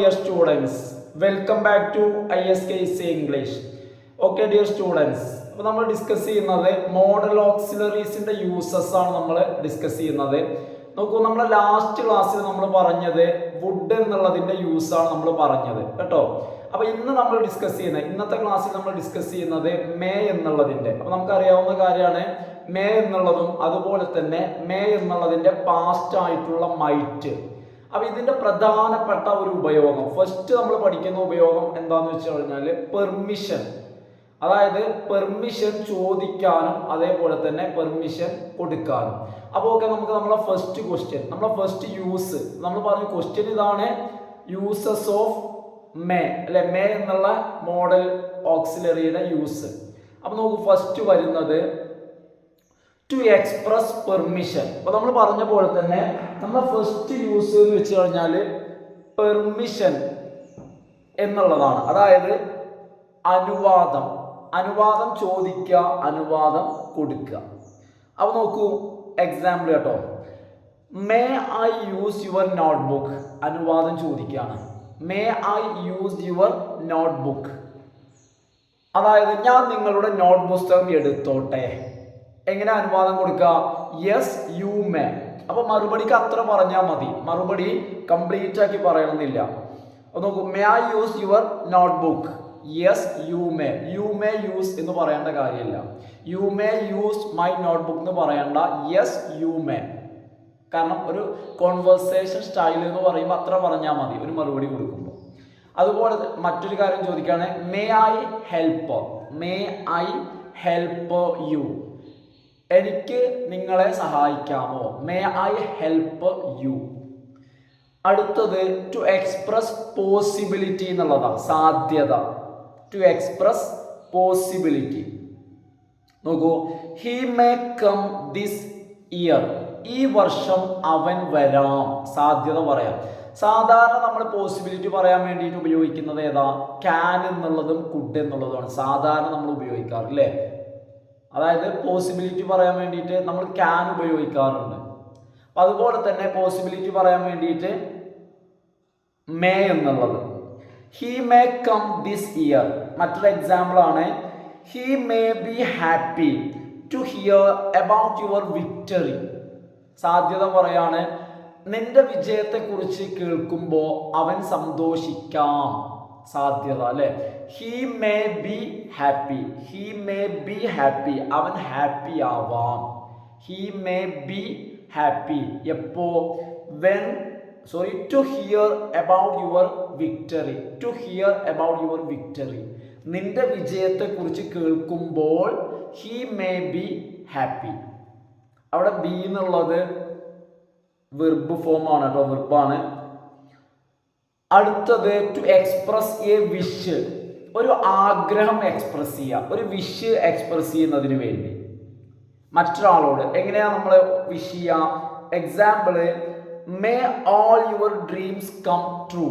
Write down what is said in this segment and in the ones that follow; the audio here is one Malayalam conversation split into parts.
dear students, welcome back to ISKC English. Okay dear students, അപ്പോൾ നമ്മൾ ഡിസ്കസ് ചെയ്യുന്നത് മോഡൽ ഓക്സിലറീസിന്റെ യൂസസ് ആണ് നമ്മൾ ഡിസ്കസ് ചെയ്യുന്നത്. നോക്കൂ, നമ്മുടെ ലാസ്റ്റ് ക്ലാസ്സിൽ നമ്മൾ പറഞ്ഞത് വുഡ് എന്നുള്ളതിന്റെ യൂസ് ആണ് നമ്മൾ പറഞ്ഞത് കേട്ടോ. അപ്പോൾ ഇന്ന് നമ്മൾ ഡിസ്കസ് ചെയ്യുന്നത്, ഇന്നത്തെ ക്ലാസ്സിൽ നമ്മൾ ഡിസ്കസ് ചെയ്യുന്നത് മേ എന്നുള്ളതിന്റെ, അപ്പോൾ നമുക്കറിയാവുന്ന കാര്യമാണ് മേ എന്നുള്ളതും അതുപോലെ തന്നെ മേ എന്നുള്ളതിന്റെ പാസ്റ്റ് ആയിട്ടുള്ള മൈറ്റ്. അപ്പോൾ ഇതിന്റെ പ്രധാനപ്പെട്ട ഒരു ഉപയോഗം, ഫസ്റ്റ് നമ്മൾ പഠിക്കുന്ന ഉപയോഗം എന്താന്ന് വെച്ച് കഴിഞ്ഞാൽ പെർമിഷൻ, അതായത് പെർമിഷൻ ചോദിക്കാനും അതേപോലെ തന്നെ പെർമിഷൻ കൊടുക്കാനും. അപ്പോൾ ഓക്കെ, നമുക്ക് നമ്മളെ ഫസ്റ്റ് ക്വസ്റ്റ്യൻ, നമ്മളെ ഫസ്റ്റ് യൂസ് നമ്മൾ പറഞ്ഞ ക്വസ്റ്റ്യൻ ഇതാണ്, യൂസസ് ഓഫ് മേ അല്ലെ, മേ എന്നുള്ള മോഡൽ ഓക്സിലറിയുടെ യൂസ്. അപ്പോൾ നമുക്ക് ഫസ്റ്റ് വരുന്നത് ടു എക്സ്പ്രസ് പെർമിഷൻ. അപ്പോൾ നമ്മൾ പറഞ്ഞ പോലെ തന്നെ നമ്മുടെ ഫസ്റ്റ് യൂസ് എന്ന് വെച്ച് കഴിഞ്ഞാൽ പെർമിഷൻ എന്നുള്ളതാണ്, അതായത് അനുവാദം, അനുവാദം ചോദിക്കുക, അനുവാദം കൊടുക്കുക. അപ്പോൾ നോക്കൂ എക്സാമ്പിൾ കേട്ടോ, may I use your notebook, അനുവാദം ചോദിക്കുകയാണ്. May I use your notebook, അതായത് ഞാൻ നിങ്ങളുടെ നോട്ട് പുസ്തകം എടുത്തോട്ടെ. എങ്ങനെ അനുവാദം കൊടുക്കുക? Yes you may. അപ്പൊ മറുപടിക്ക് അത്ര പറഞ്ഞാൽ മതി, മറുപടി കംപ്ലീറ്റ് ആക്കി പറയണമെന്നില്ല. നോക്കൂ, may I use your notebook, yes you may. You may use എന്ന് പറയേണ്ട കാര്യമില്ല, you may use my notebook എന്ന് പറയേണ്ട, യെസ് യു മേ. കാരണം ഒരു കോൺവെർസേഷൻ സ്റ്റൈൽ എന്ന് പറയുമ്പോൾ അത്ര പറഞ്ഞാൽ മതി ഒരു മറുപടി കൊടുക്കുമ്പോൾ. അതുപോലെ മറ്റൊരു കാര്യം ചോദിക്കുകയാണ്, may I help, may I help you, എനിക്ക് നിങ്ങളെ സഹായിക്കാമോ, മേ ഐ ഹെൽപ്പ് യു. അടുത്തത് ടു എക്സ്പ്രസ് പോസിബിലിറ്റി എന്നുള്ളതാണ്, സാധ്യത. ടു എക്സ്പ്രസ് പോസിബിലിറ്റി, നോക്കൂ, he may come this year, ഈ വർഷം അവൻ വരാം, സാധ്യത പറയാം. സാധാരണ നമ്മൾ പോസിബിലിറ്റി പറയാൻ വേണ്ടിയിട്ട് ഉപയോഗിക്കുന്നത് ഏതാ? ക്യാൻ എന്നുള്ളതും കുഡ് എന്നുള്ളതുമാണ് സാധാരണ നമ്മൾ ഉപയോഗിക്കാറ് അല്ലേ. അതായത് പോസിബിലിറ്റി പറയാൻ വേണ്ടിയിട്ട് നമ്മൾ ക്യാൻ ഉപയോഗിക്കാറുണ്ട്. അതുപോലെ തന്നെ പോസിബിലിറ്റി പറയാൻ വേണ്ടിയിട്ട് മേ എന്നുള്ളത്. He may come this year. മറ്റൊരു എക്സാമ്പിൾ ആണ്, he may be happy to hear about your victory. സാധ്യത പറയാണ്, നിന്റെ വിജയത്തെക്കുറിച്ച് കേൾക്കുമ്പോൾ അവൻ സന്തോഷിക്കാം, സാധ്യത അല്ലെ. He may be happy, he may be happy, അവൻ ഹാപ്പി ആവാം. ഹി മേ ബി ഹാപ്പി എപ്പോ? When to hear about your victory, to hear about your victory, നിന്റെ വിജയത്തെക്കുറിച്ച് കേൾക്കുമ്പോൾ ഹി മേ ബി ഹാപ്പി. അവിടെ ബി എന്നുള്ളത് വെർബ് ഫോം ആണ് കേട്ടോ, വെർബാണ്. അടുത്തത് ടു എക്സ്പ്രസ് എ വിഷ്, ഒരു ആഗ്രഹം എക്സ്പ്രസ് ചെയ്യുക, ഒരു വിഷ് എക്സ്പ്രസ് ചെയ്യുന്നതിന് വേണ്ടി മറ്റൊരാളോട്. എങ്ങനെയാണ് നമ്മൾ വിഷ് ചെയ്യുക? Example, may all your dreams come true,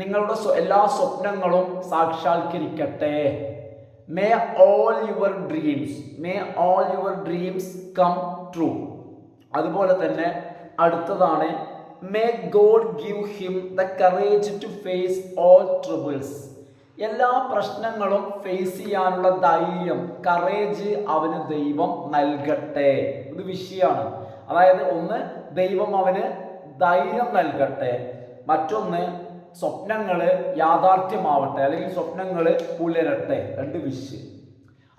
നിങ്ങളുടെ എല്ലാ സ്വപ്നങ്ങളും സാക്ഷാത്കരിക്കട്ടെ. May all your dreams, may all your dreams come true. അതുപോലെ തന്നെ അടുത്തതാണ്, may God give him the courage to face all troubles, എല്ലാ പ്രശ്നങ്ങളും ഫേസ് ചെയ്യാനുള്ള ധൈര്യം, കറേജ് അവന് ദൈവം നൽകട്ടെ. ഇത് വിഷയമാണ്, അതായത് ഒന്ന് ദൈവം അവന് ധൈര്യം നൽകട്ടെ, മറ്റൊന്ന് സ്വപ്നങ്ങൾ യാഥാർത്ഥ്യമാവട്ടെ അല്ലെങ്കിൽ സ്വപ്നങ്ങൾ പുലരട്ടെ, രണ്ട് വിഷ്.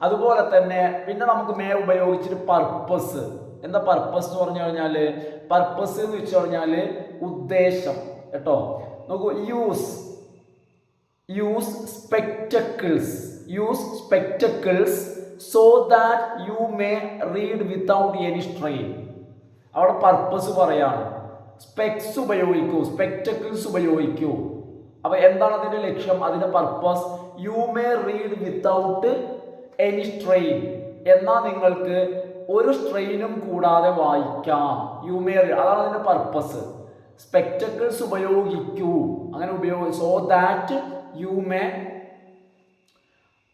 അതുപോലെ തന്നെ പിന്നെ നമുക്ക് മേ ഉപയോഗിച്ചിട്ട് പർപ്പസ്. എന്താ പർപ്പസ് എന്ന് പറഞ്ഞു കഴിഞ്ഞാൽ? പർപ്പസ് എന്ന് വെച്ച് കഴിഞ്ഞാൽ ഉദ്ദേശം കേട്ടോ. നോക്കൂ, use spectacles, use spectacles so that you may read without any strain. അവിടെ പർപ്പസ് പറയാണ്, സ്പെക്സ് ഉപയോഗിക്കൂ, സ്പെക്ടക്കിൾസ് ഉപയോഗിക്കൂ. അപ്പൊ എന്താണ് അതിന്റെ ലക്ഷ്യം? അതിന്റെ purpose you may read without any strain, എന്നാൽ നിങ്ങൾക്ക് ഒരു സ്ട്രെയിനും കൂടാതെ വായിക്കാം. യു മേ റീഡ്, അതാണ് അതിന്റെ പർപ്പസ്. സ്പെക്ടക്കിൾസ് ഉപയോഗിക്കൂ, അങ്ങനെ so that you may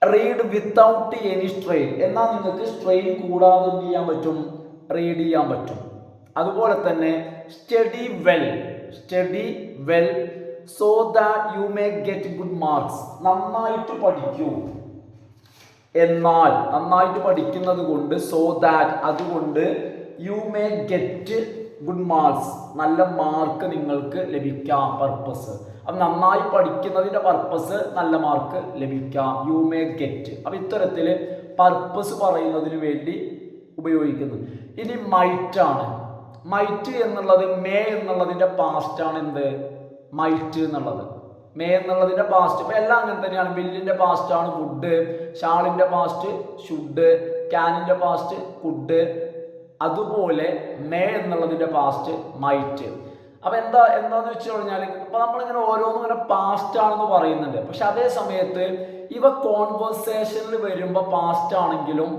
read without any strain, എന്നാൽ നിങ്ങൾക്ക് സ്ട്രെയിൻ കൂടാതെ എന്ത് ചെയ്യാൻ പറ്റും? റീഡ് ചെയ്യാൻ പറ്റും. അതുപോലെ തന്നെ study well so that you may get good marks. നന്നായിട്ട് പഠിക്കൂ, എന്നാൽ നന്നായിട്ട് പഠിക്കുന്നത് കൊണ്ട്, സോ ദാറ്റ് അതുകൊണ്ട്, you may get good marks നല്ല മാർക്ക് നിങ്ങൾക്ക് ലഭിക്കാം. പർപ്പസ് അപ്പം നന്നായി പഠിക്കുന്നതിൻ്റെ പർപ്പസ് നല്ല മാർക്ക് ലഭിക്കാം. You may get. അപ്പം ഇത്തരത്തിൽ പർപ്പസ് പറയുന്നതിന് വേണ്ടി ഉപയോഗിക്കുന്നു. ഇനി മൈറ്റ് ആണ്. മൈറ്റ് എന്നുള്ളത് മേ എന്നുള്ളതിൻ്റെ പാസ്റ്റ് ആണ്. എന്ത് മൈറ്റ് എന്നുള്ളത് മേ എന്നുള്ളതിൻ്റെ പാസ്റ്റ്. ഇപ്പം എല്ലാം അങ്ങനെ തന്നെയാണ്. വില്ലിൻ്റെ പാസ്റ്റ് ആണ് വുഡ്, ഷാളിൻ്റെ പാസ്റ്റ് ഷുഡ്, ക്യാനിൻ്റെ പാസ്റ്റ് കുഡ്. അതുപോലെ മേ എന്നുള്ളതിൻ്റെ പാസ്റ്റ് മൈറ്റ്. അപ്പം എന്താന്ന് വെച്ച് കഴിഞ്ഞാൽ ഇപ്പം നമ്മളിങ്ങനെ ഓരോന്നും ഇങ്ങനെ പാസ്റ്റ് ആണെന്ന് പറയുന്നുണ്ട്. പക്ഷെ അതേ സമയത്ത് ഇവ കോൺവെർസേഷനിൽ വരുമ്പോൾ പാസ്റ്റ് ആണെങ്കിലും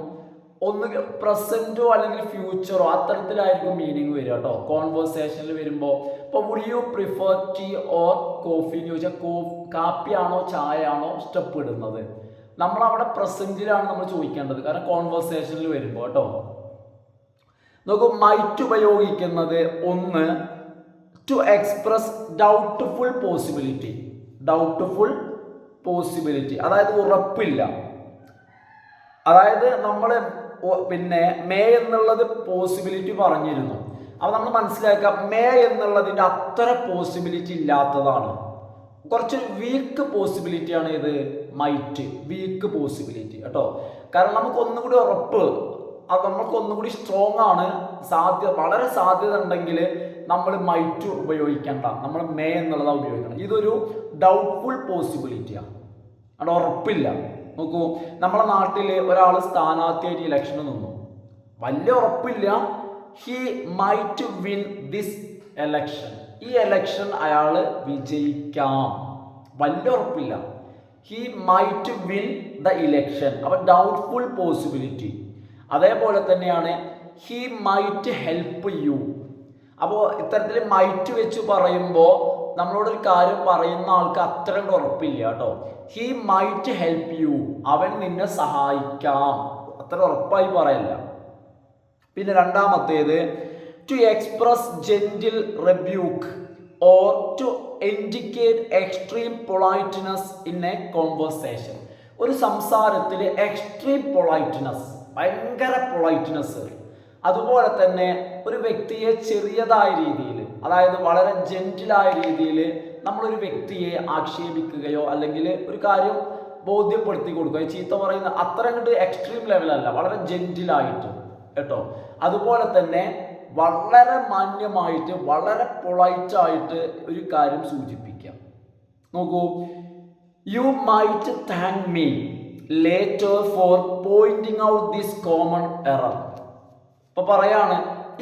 ഒന്ന് പ്രസന്റോ അല്ലെങ്കിൽ ഫ്യൂച്ചറോ അത്തരത്തിലായിരിക്കും മീനിങ് വരിക കേട്ടോ. കോൺവെർസേഷനിൽ വരുമ്പോൾ ഇപ്പോൾ would you prefer tea or coffee എന്ന് ചോദിച്ചാൽ കാപ്പിയാണോ ചായ ആണോ ഇഷ്ടപ്പെടുന്നത്, നമ്മളവിടെ പ്രസന്റിലാണ് നമ്മൾ ചോദിക്കേണ്ടത്. കാരണം കോൺവെർസേഷനിൽ വരുമ്പോൾ കേട്ടോ. നോക്കൂ, മൈറ്റ് ഉപയോഗിക്കുന്നത് ഒന്ന് to express doubtful possibility. Doubtful possibility അതായത് ഉറപ്പില്ല. അതായത് നമ്മൾ പിന്നെ മേ എന്നുള്ളത് പോസിബിലിറ്റി പറഞ്ഞിരുന്നു. അപ്പോൾ നമ്മൾ മനസ്സിലാക്കാം മേ എന്നുള്ളതിൻ്റെ അത്ര പോസിബിലിറ്റി ഇല്ലാത്തതാണ്. കുറച്ച് വീക്ക് പോസിബിലിറ്റിയാണ് ഇത് മൈറ്റ്. വീക്ക് പോസിബിലിറ്റി കേട്ടോ. കാരണം നമുക്ക് ഒന്നുകൂടി ഉറപ്പ്, അത് നമ്മൾക്ക് ഒന്നുകൂടി സ്ട്രോങ് ആണ്, വളരെ സാധ്യത ഉണ്ടെങ്കിൽ നമ്മൾ മൈറ്റ് ഉപയോഗിക്കേണ്ട, നമ്മൾ മേ എന്നുള്ളതാണ് ഉപയോഗിക്കണം. ഇതൊരു ഡൗട്ട്ഫുൾ പോസിബിലിറ്റിയാണ്, അവിടെ ഉറപ്പില്ല. നോക്കൂ, നമ്മളെ നാട്ടിൽ ഒരാൾ സ്ഥാനാർത്ഥിയായിട്ട് ഇലക്ഷന് നിന്നു, വലിയ ഉറപ്പില്ല. He might win this election. ഈ എലക്ഷൻ അയാൾ വിജയിക്കാം, വലിയ ഉറപ്പില്ല. He might win the election. അപ്പം ഡൗട്ട്ഫുൾ പോസിബിലിറ്റി. അതേപോലെ തന്നെയാണ് ഹി മൈറ്റ് ഹെൽപ്പ് യു. അപ്പോൾ ഇത്തരത്തിൽ മൈറ്റ് വെച്ച് പറയുമ്പോൾ നമ്മളോടൊരു കാര്യം പറയുന്ന ആൾക്ക് അത്ര ഉറപ്പില്ല കേട്ടോ. ഹി മൈറ്റ് ഹെൽപ്പ് യു, അവൻ നിന്നെ സഹായിക്കാം, അത്ര ഉറപ്പായി പറയല്ല. പിന്നെ രണ്ടാമത്തേത് to express gentle rebuke or to indicate extreme politeness in a conversation. ഒരു സംസാരത്തിൽ എക്സ്ട്രീം പൊളൈറ്റ്നെസ്, ഭയങ്കര പൊളൈറ്റ്നെസ്. അതുപോലെ തന്നെ ഒരു വ്യക്തിയെ ചെറിയതായ രീതിയിൽ, അതായത് വളരെ ജെന്റിലായ രീതിയിൽ നമ്മളൊരു വ്യക്തിയെ ആക്ഷേപിക്കുകയോ അല്ലെങ്കിൽ ഒരു കാര്യം ബോധ്യപ്പെടുത്തി കൊടുക്കുകയോ, ചീത്ത പറയുന്ന അത്ര അങ്ങോട്ട് എക്സ്ട്രീം ലെവലല്ല, വളരെ ജെന്റിലായിട്ട് കേട്ടോ. അതുപോലെ തന്നെ വളരെ മാന്യമായിട്ട് വളരെ പൊളൈറ്റായിട്ട് ഒരു കാര്യം സൂചിപ്പിക്കാം. നോക്കൂ, you might thank me later for pointing out this common error. ഇപ്പൊ പറയാണ്,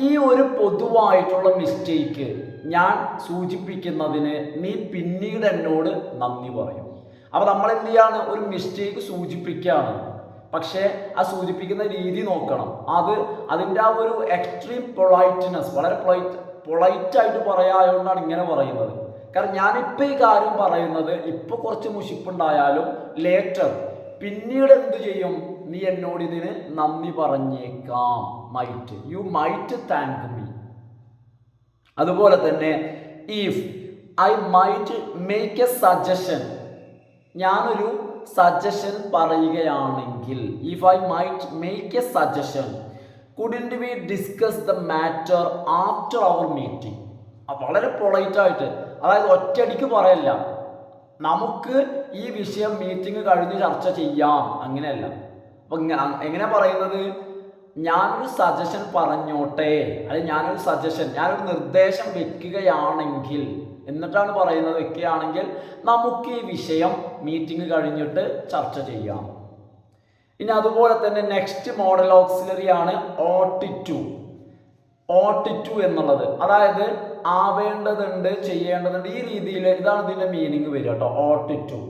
ഈ ഒരു പൊതുവായിട്ടുള്ള മിസ്റ്റേക്ക് ഞാൻ സൂചിപ്പിക്കുന്നതിന് നീ പിന്നീട് എന്നോട് നന്ദി പറയും. അപ്പൊ നമ്മൾ എന്ത് ചെയ്യാണ്, ഒരു മിസ്റ്റേക്ക് സൂചിപ്പിക്കുകയാണ്, പക്ഷേ ആ സൂചിപ്പിക്കുന്ന രീതി നോക്കണം. അതിൻ്റെ ആ ഒരു എക്സ്ട്രീം പൊളൈറ്റ്നെസ്, വളരെ പൊളൈറ്റായിട്ട് പറയായതുകൊണ്ടാണ് ഇങ്ങനെ പറയുന്നത്. കാരണം ഞാനിപ്പോൾ ഈ കാര്യം പറയുന്നത് ഇപ്പോൾ കുറച്ച് മുഷിപ്പുണ്ടായാലും ലേറ്റർ പിന്നീട് എന്ത് ചെയ്യും, നീ എന്നോട് ഇതിന് നന്ദി പറഞ്ഞേക്കാം. Might, you might thank me. അതുപോലെ തന്നെ if I might make a suggestion, ഞാനൊരു സജഷൻ പറയുകയാണെങ്കിൽ, if I might make a suggestion couldn't we discuss the matter after our meeting. വളരെ പൊളൈറ്റായിട്ട്, അതായത് ഒറ്റയടിക്ക് പറയല്ല, നമുക്ക് ഈ വിഷയം മീറ്റിംഗ് കഴിഞ്ഞ് ചർച്ച ചെയ്യാം, അങ്ങനെയല്ല. അപ്പം എങ്ങനെ പറയുന്നത്, ഞാനൊരു സജഷൻ പറഞ്ഞോട്ടെ, അല്ലെങ്കിൽ ഞാനൊരു നിർദ്ദേശം വെക്കുകയാണെങ്കിൽ, എന്നിട്ടാണ് പറയുന്നത്, വെക്കുകയാണെങ്കിൽ നമുക്ക് ഈ വിഷയം മീറ്റിംഗ് കഴിഞ്ഞിട്ട് ചർച്ച ചെയ്യാം. ഇനി അതുപോലെ തന്നെ നെക്സ്റ്റ് മോഡൽ ഓക്സിലറി ആണ് ഓട്ടിറ്റു. ഓട്ടിറ്റു എന്നുള്ളത് അതായത് ആവേണ്ടതുണ്ട്, ചെയ്യേണ്ടതുണ്ട്, ഈ രീതിയിൽ ഇതാണ് ഇതിൻ്റെ മീനിങ് വരിക കേട്ടോ, ഓട്ടിറ്റു.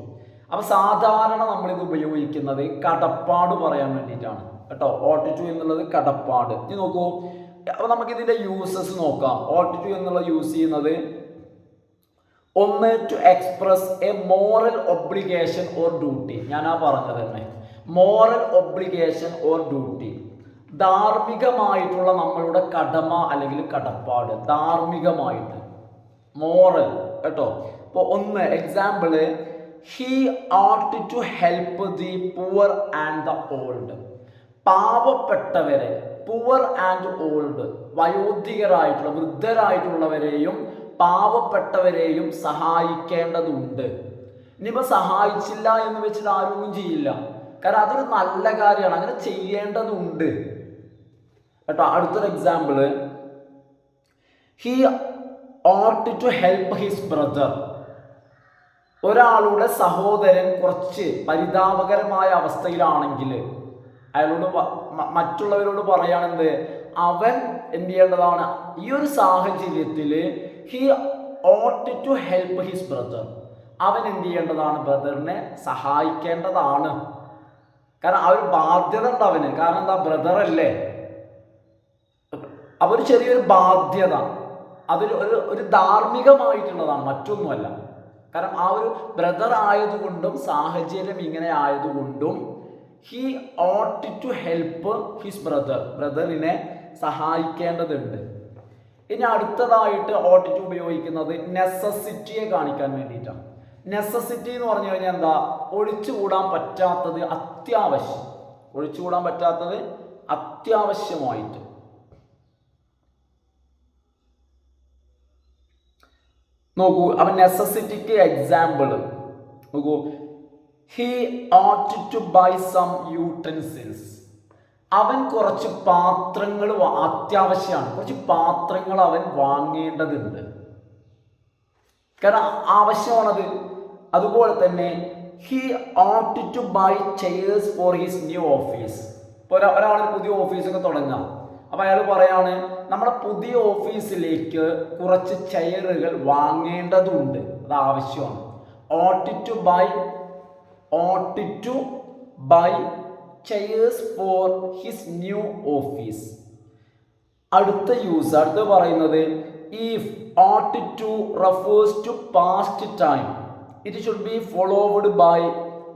അപ്പം സാധാരണ നമ്മളിത് ഉപയോഗിക്കുന്നത് കടപ്പാട് പറയാൻ വേണ്ടിയിട്ടാണ് കേട്ടോ. ഓട്ടിറ്റു എന്നുള്ളത് കടപ്പാട്. ഇനി നോക്കൂ, അപ്പോൾ നമുക്കിതിൻ്റെ യൂസസ് നോക്കാം. ഓട്ടിറ്റു എന്നുള്ളത് യൂസ് ചെയ്യുന്നത് ഒന്ന് to express a moral obligation or duty. ഞാനാ പറഞ്ഞത് തന്നെ, മോറൽ ഒബ്ലിഗേഷൻ ഓർ ഡ്യൂട്ടി, ധാർമ്മികമായിട്ടുള്ള നമ്മളുടെ കടമ അല്ലെങ്കിൽ കടപ്പാട്, ധാർമ്മികമായിട്ട്, മോറൽ കേട്ടോ, ഇപ്പോൾ ഒന്ന് example, he ought to help the poor and the old. പാവപ്പെട്ടവരെ, പുവർ ആൻഡ് ഓൾഡ്, വയോധികരായിട്ടുള്ള വൃദ്ധരായിട്ടുള്ളവരെയും പാവപ്പെട്ടവരെയും സഹായിക്കേണ്ടതുണ്ട്. ഇനിയിപ്പോൾ സഹായിച്ചില്ല എന്ന് വെച്ചിട്ട് ആരൊന്നും ചെയ്യില്ല, കാരണം അതൊരു നല്ല കാര്യമാണ്, അങ്ങനെ ചെയ്യേണ്ടതുണ്ട് കേട്ടോ. അടുത്തൊരു example, he ought to help his brother. ഒരാളുടെ സഹോദരൻ കുറച്ച് പരിതാപകരമായ അവസ്ഥയിലാണെങ്കിൽ അയാളോട് മറ്റുള്ളവരോട് പറയാണെന്ത്, അവൻ എന്ത് ചെയ്യേണ്ടതാണ്, ഈ ഒരു സാഹചര്യത്തിൽ he ought to help his brother, അവൻ എന്ത് ചെയ്യേണ്ടതാണ്, ബ്രദറിനെ സഹായിക്കേണ്ടതാണ്. കാരണം ആ ഒരു ബാധ്യത ഉണ്ട് അവന്, കാരണം എന്താ, ബ്രദർ അല്ലേ, അവർ ചെറിയൊരു ബാധ്യത, അതൊരു ഒരു ധാർമ്മികമായിട്ടുള്ളതാണ്, മറ്റൊന്നുമല്ല. കാരണം ആ ഒരു ബ്രദർ ആയതുകൊണ്ടും സാഹചര്യം ഇങ്ങനെ ആയതുകൊണ്ടും he ought to help his brother, ബ്രദറിനെ സഹായിക്കേണ്ടതുണ്ട്. ഇനി അടുത്തതായിട്ട് ought to ഉപയോഗിക്കുന്നത് നെസസിറ്റിയെ കാണിക്കാൻ വേണ്ടിയിട്ടാണ്. നെസസിറ്റി എന്ന് പറഞ്ഞു കഴിഞ്ഞാൽ എന്താ, ഒഴിച്ചുകൂടാൻ പറ്റാത്തത്, അത്യാവശ്യം, ഒഴിച്ചുകൂടാൻ പറ്റാത്തത് അത്യാവശ്യമായിട്ട്. നോക്കൂ, അവൻ നെസസിറ്റിക്ക് എക്സാമ്പിൾ നോക്കൂ, he ought to buy some utensils. അവൻ കുറച്ച് പാത്രങ്ങൾ അത്യാവശ്യമാണ്, കുറച്ച് പാത്രങ്ങൾ അവൻ വാങ്ങേണ്ടതുണ്ട്, കാരണം ആവശ്യമാണത്. അതുപോലെ തന്നെ he ought to buy chairs for his new office. ഇപ്പോൾ ഒരാൾ പുതിയ ഓഫീസൊക്കെ തുടങ്ങാം, അപ്പോൾ അയാൾ പറയാണ്, നമ്മുടെ പുതിയ ഓഫീസിലേക്ക് കുറച്ച് ചെയറുകൾ വാങ്ങേണ്ടതുണ്ട്, അത് ആവശ്യമാണ്. ought to buy chairs for his new office. അടുത്ത പറയുന്നത് if ought to refers to past time, it should be followed by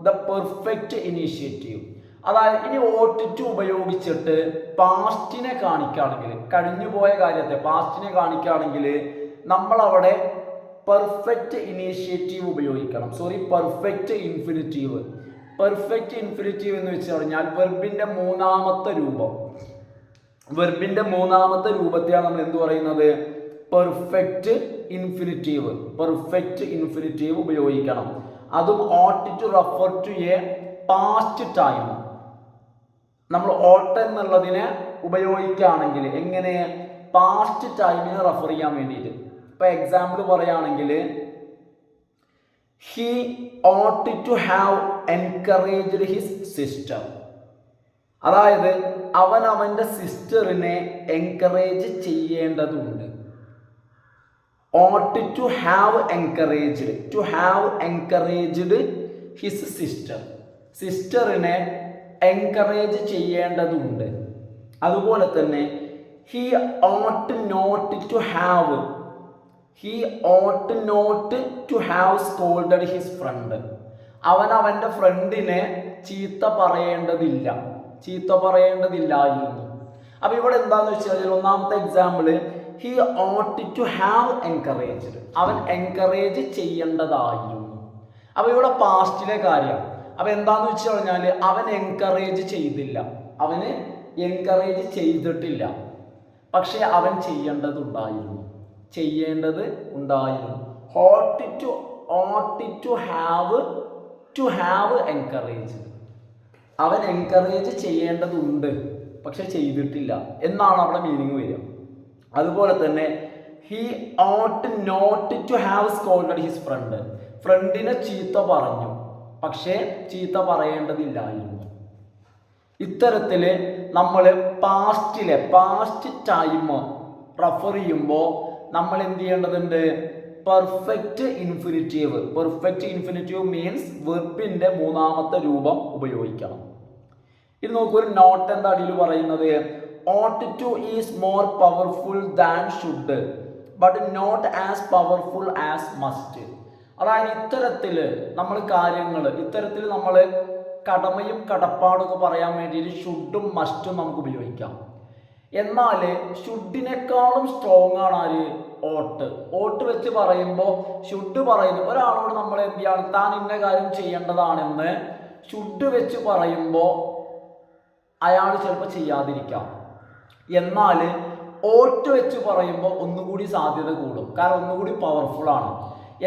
the perfect initiative. അതായത് ഇനി ought to ഉപയോഗിച്ചിട്ട് പാസ്റ്റിനെ കാണിക്കുകയാണെങ്കിൽ, കഴിഞ്ഞുപോയ കാര്യത്തെ പാസ്റ്റിനെ കാണിക്കുകയാണെങ്കിൽ നമ്മളവിടെ പെർഫെക്റ്റ് ഇനീഷ്യേറ്റീവ് ഉപയോഗിക്കണം. Perfect infinitive. പെർഫെക്റ്റ് ഇൻഫിനിറ്റീവ് എന്ന് വെച്ച് കഴിഞ്ഞാൽ വെർബിൻ്റെ മൂന്നാമത്തെ രൂപം, വെർബിൻ്റെ മൂന്നാമത്തെ രൂപത്തെയാണ് നമ്മൾ എന്ത് പറയുന്നത്, പെർഫെക്റ്റ് ഇൻഫിനിറ്റീവ്. പെർഫെക്റ്റ് ഇൻഫിനിറ്റീവ് ഉപയോഗിക്കണം. അതും ought to refer to a past time. നമ്മൾ ought എന്നുള്ളതിനെ ഉപയോഗിക്കുകയാണെങ്കിൽ എങ്ങനെ, പാസ്റ്റ് ടൈമിനെ റെഫർ ചെയ്യാൻ വേണ്ടിയിട്ട്. ഇപ്പൊ എക്സാമ്പിൾ പറയുകയാണെങ്കിൽ he ought to have encouraged his sister. അതായത് അവൻ അവൻ്റെ സിസ്റ്ററിനെ എൻകറേജ് ചെയ്യേണ്ടതുണ്ട്. ought to have encouraged his sister. സിസ്റ്ററിനെ എൻകറേജ് ചെയ്യേണ്ടതുണ്ട്. അതുപോലെ തന്നെ he ought not to have scolded his friend. അവൻ അവൻ്റെ ഫ്രണ്ടിനെ ചീത്ത പറയേണ്ടതില്ലായിരുന്നു. അപ്പൊ ഇവിടെ എന്താന്ന് വെച്ച് കഴിഞ്ഞാൽ ഒന്നാമത്തെ example he ought to have encouraged, അവൻ എൻകറേജ് ചെയ്യേണ്ടതായിരുന്നു. അപ്പൊ ഇവിടെ പാസ്റ്റിലെ കാര്യം. അപ്പൊ എന്താന്ന് വെച്ച് കഴിഞ്ഞാൽ അവൻ എൻകറേജ് ചെയ്തിട്ടില്ല, പക്ഷെ അവൻ ചെയ്യേണ്ടത് ഉണ്ടായിരുന്നു. ought to have encouraged. അവൻ എൻകറേജ് ചെയ്യേണ്ടതുണ്ട്, പക്ഷെ ചെയ്തിട്ടില്ല എന്നാണ് അവിടെ മീനിങ് വരിക. അതുപോലെ തന്നെ he ought not to have scolded his friend. ഫ്രണ്ടിനെ ചീത്ത പറഞ്ഞു, പക്ഷേ ചീത്ത പറയേണ്ടതില്ലായിരുന്നു. ഇത്തരത്തില് നമ്മൾ പാസ്റ്റ് ടൈം റെഫർ ചെയ്യുമ്പോൾ നമ്മൾ എന്ത് ചെയ്യേണ്ടതുണ്ട്, പെർഫെക്റ്റ് ഇൻഫിനിറ്റീവ് മീൻസ് വെർബിന്റെ മൂന്നാമത്തെ രൂപം ഉപയോഗിക്കണം. ഇത് നോക്കൂ, ഒരു നോട്ട് എന്താ അടിയിൽ പറയുന്നത്, ought to is more powerful than should but not as powerful as must. അതായത് ഇത്തരത്തിൽ നമ്മൾ കടമയും കടപ്പാടൊക്കെ പറയാൻ വേണ്ടിയിട്ട് ഷുഡും മസ്റ്റും നമുക്ക് ഉപയോഗിക്കാം. എന്നാൽ ഷുഡിനേക്കാളും സ്ട്രോങ് ആണ് ആര്? ഓട്ട്. ഓട്ട് വെച്ച് പറയുമ്പോൾ ഷുഡ് പറയുന്നു ഒരാളോട് നമ്മൾ എന്ത് ചെയ്യാണ്, താൻ ഇന്ന കാര്യം ചെയ്യേണ്ടതാണെന്ന് ഷുഡ് വെച്ച് പറയുമ്പോൾ അയാൾ ചിലപ്പോൾ ചെയ്യാതിരിക്കാം. എന്നാൽ ഓട്ട് വെച്ച് പറയുമ്പോൾ ഒന്നുകൂടി സാധ്യത കൂടും, കാരണം ഒന്നുകൂടി പവർഫുൾ ആണ്.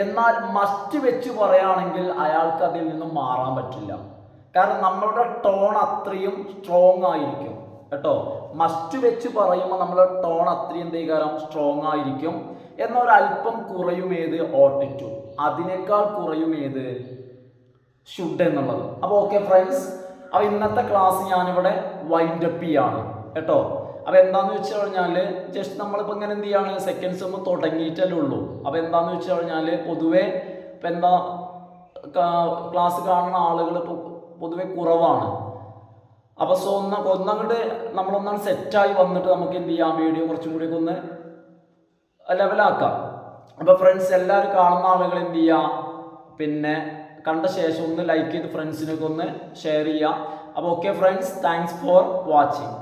എന്നാൽ മസ്റ്റ് വെച്ച് പറയുകയാണെങ്കിൽ അയാൾക്ക് അതിൽ നിന്നും മാറാൻ പറ്റില്ല, കാരണം നമ്മളുടെ ടോൺ അത്രയും സ്ട്രോങ് ആയിരിക്കും കേട്ടോ. മസ്റ്റ് വെച്ച് പറയുമ്പോൾ നമ്മുടെ ടോൺ അത്രയും എന്തെങ്കിലും സ്ട്രോങ് ആയിരിക്കും. എന്നൊരല്പം കുറയും ഏത്? ഓട്ടിറ്റു. അതിനേക്കാൾ കുറയും ഏത്? ഷുഡ് എന്നുള്ളത്. അപ്പോൾ ഓക്കെ ഫ്രണ്ട്സ്, അപ്പോൾ ഇന്നത്തെ ക്ലാസ് ഞാനിവിടെ വൈൻഡ് അപ്പ് ചെയ്യാണ് കേട്ടോ. അപ്പോൾ എന്താണെന്ന് വെച്ച് കഴിഞ്ഞാൽ ജസ്റ്റ് നമ്മളിപ്പോൾ ഇങ്ങനെ എന്ത് ചെയ്യാണ്, സെക്കൻഡ് സെം തുടങ്ങിയിട്ടല്ലേ ഉള്ളൂ. അപ്പോൾ എന്താണെന്ന് വെച്ച് കഴിഞ്ഞാൽ പൊതുവേ ഇപ്പം എന്താ ക്ലാസ് കാണുന്ന ആളുകൾ ഇപ്പോൾ പൊതുവെ കുറവാണ്. അപ്പോൾ സോ ഒന്നങ്ങോട്ട് നമ്മളൊന്നാണ് സെറ്റായി വന്നിട്ട് നമുക്ക് എന്ത് ചെയ്യാം, വീഡിയോ കുറച്ചും കൂടി ഒന്ന് ലെവലാക്കാം. അപ്പോൾ ഫ്രണ്ട്സ് എല്ലാവരും കാണുന്ന ആളുകൾ എന്ത് ചെയ്യുക, പിന്നെ കണ്ട ശേഷം ഒന്ന് ലൈക്ക് ചെയ്ത് ഫ്രണ്ട്സിനൊക്കെ ഒന്ന് ഷെയർ ചെയ്യുക. അപ്പോൾ okay friends, thanks for watching.